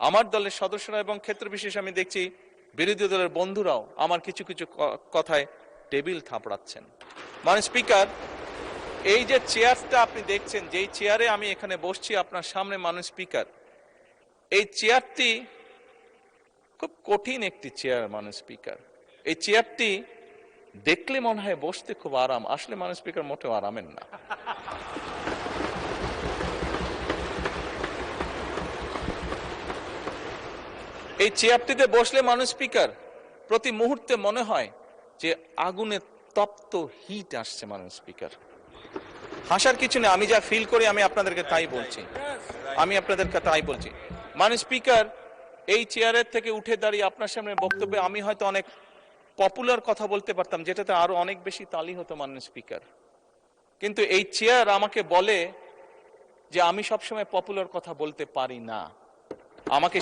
আমার দলের সদস্যরা এবং ক্ষেত্র বিশেষ আমি দেখছি বিরোধী দলের বন্ধুরাও আমার কিছু কিছু কথায় টেবিল থাপড়াচ্ছেন। মাননীয় স্পিকার, এই যে চেয়ারটা আপনি দেখছেন, যেই চেয়ারে আমি এখানে বসছি আপনার সামনে মাননীয় স্পিকার, এই চেয়ারটি খুব কঠিন একটি চেয়ার মাননীয় স্পিকার। এই চেয়ারটি দেখলে মনে হয় বসতে খুব আরাম, আসলে মাননীয় স্পিকার মোটেও আরামের না। এই চেয়ারটিতে বসলে মাননীয় স্পিকার প্রতি মুহূর্তে মনে হয় যে আগুনে তপ্ত হিট আসছে মাননীয় স্পিকার। হাসার কিছু নেই, আমি যা ফিল করি আমি আপনাদেরকে তাই বলছি, মাননীয় স্পিকার, এই চেয়ারের থেকে উঠে দাঁড়িয়ে আপনার সামনে বক্তব্যে আমি হয়তো অনেক পপুলার কথা বলতে পারতাম, যেটাতে আরো অনেক বেশি তালি হতো মাননীয় স্পিকার। কিন্তু এই চেয়ার আমাকে বলে যে আমি সবসময় পপুলার কথা বলতে পারি না, আমাকে